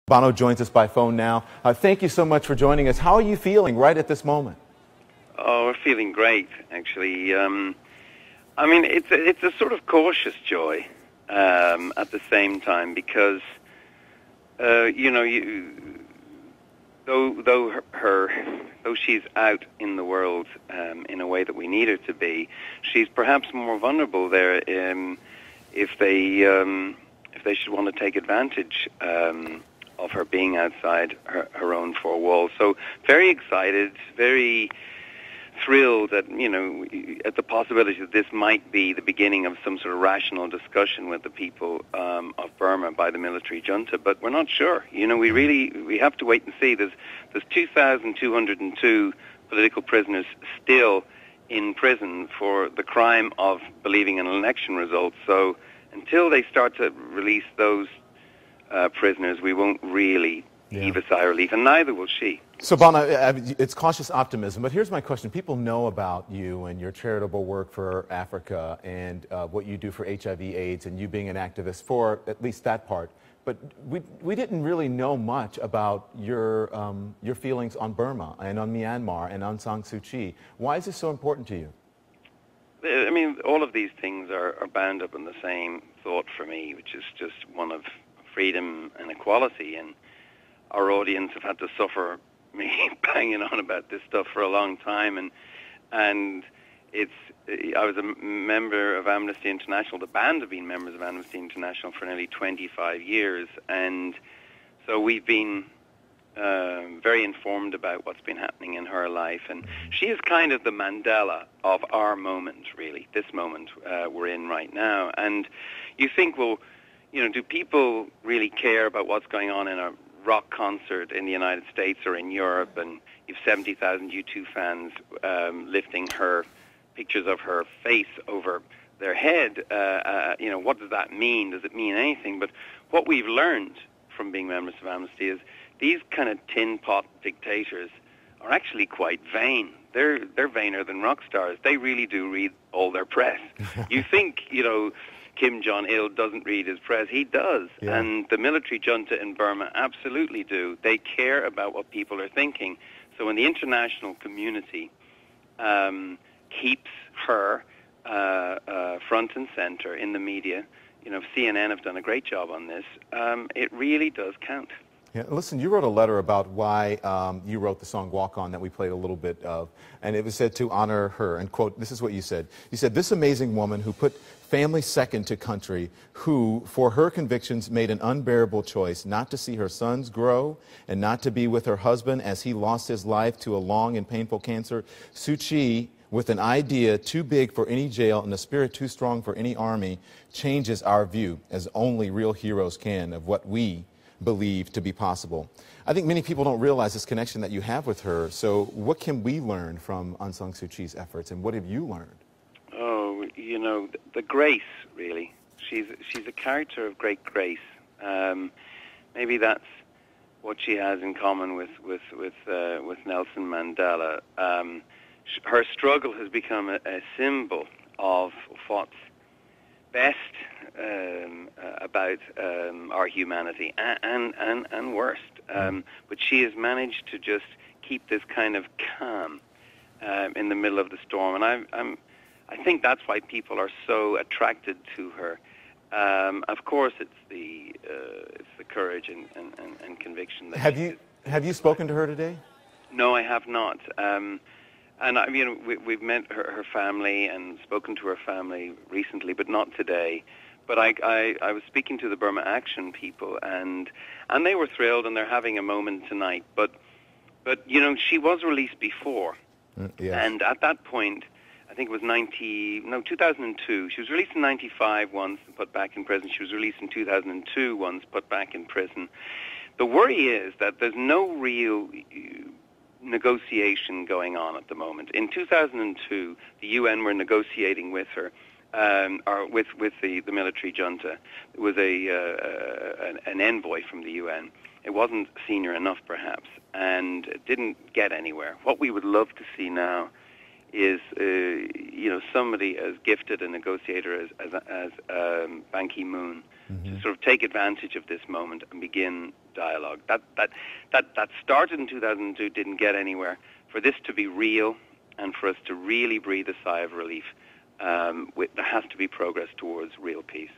Bono joins us by phone now. Thank you so much for joining us. How are you feeling right at this moment? Oh, we're feeling great, actually. I mean, it's a sort of cautious joy at the same time because, you know, though she's out in the world in a way that we need her to be, she's perhaps more vulnerable there if they should want to take advantage of her being outside her own four walls. So very excited, very thrilled at, you know, at the possibility that this might be the beginning of some sort of rational discussion with the people of Burma by the military junta, but we're not sure. You know, we have to wait and see. There's 2,202 political prisoners still in prison for the crime of believing in election results. So until they start to release those prisoners, we won't really heave a sigh of relief, and neither will she. So, Bono, it's cautious optimism, but here's my question. People know about you and your charitable work for Africa and what you do for HIV/AIDS and you being an activist for at least that part, but we didn't really know much about your feelings on Burma and on Myanmar and on Aung San Suu Kyi. Why is this so important to you? I mean, all of these things are bound up in the same thought for me, which is just one of freedom and equality, and our audience have had to suffer me banging on about this stuff for a long time, and I was a member of Amnesty International. The band have been members of Amnesty International for nearly 25 years, and so we've been very informed about what's been happening in her life, and she is kind of the Mandela of our moment, really, this moment we're in right now. And you think, well, you know, do people really care about what's going on in a rock concert in the United States or in Europe, and you've 70,000 U2 fans lifting her pictures of her face over their head? You know, what does that mean? Does it mean anything? But what we've learned from being members of Amnesty is these kind of tin pot dictators are actually quite vain. They're vainer than rock stars. They really do read all their press. You think, you know, Kim Jong-il doesn't read his press. He does. Yeah. And the military junta in Burma absolutely do. They care about what people are thinking. So when the international community keeps her front and center in the media, you know, CNN have done a great job on this, it really does count. Yeah, listen, you wrote a letter about why you wrote the song Walk On that we played a little bit of, and it was said to honor her, and quote, this is what you said. You said, "This amazing woman who put family second to country, who, for her convictions, made an unbearable choice not to see her sons grow and not to be with her husband as he lost his life to a long and painful cancer. Suu Kyi, with an idea too big for any jail and a spirit too strong for any army, changes our view, as only real heroes can, of what we believe to be possible." I think many people don't realize this connection that you have with her. So what can we learn from Aung San Suu Kyi's efforts, and what have you learned? Oh, you know, the grace, really. She's a character of great grace. Maybe that's what she has in common with Nelson Mandela. Her struggle has become a symbol of what's best about our humanity and worst. But she has managed to just keep this kind of calm in the middle of the storm, and I think that's why people are so attracted to her. Of course, it's the courage and conviction. That have you spoken to her today? No, I have not. And you know, we've met her family and spoken to her family recently, but not today. But I was speaking to the Burma Action people, and they were thrilled, and they're having a moment tonight. But you know, she was released before, yes. And at that point, I think it was 2002. She was released in 95 once and put back in prison. She was released in 2002 once, put back in prison. The worry is that there's no real negotiation going on at the moment. In 2002, the UN were negotiating with her, or with the military junta. It was an envoy from the UN. It wasn't senior enough, perhaps, and it didn't get anywhere. What we would love to see now is, you know, somebody as gifted a negotiator as Ban Ki-moon, to sort of take advantage of this moment and begin dialogue. That started in 2002, didn't get anywhere. For this to be real and for us to really breathe a sigh of relief, there has to be progress towards real peace.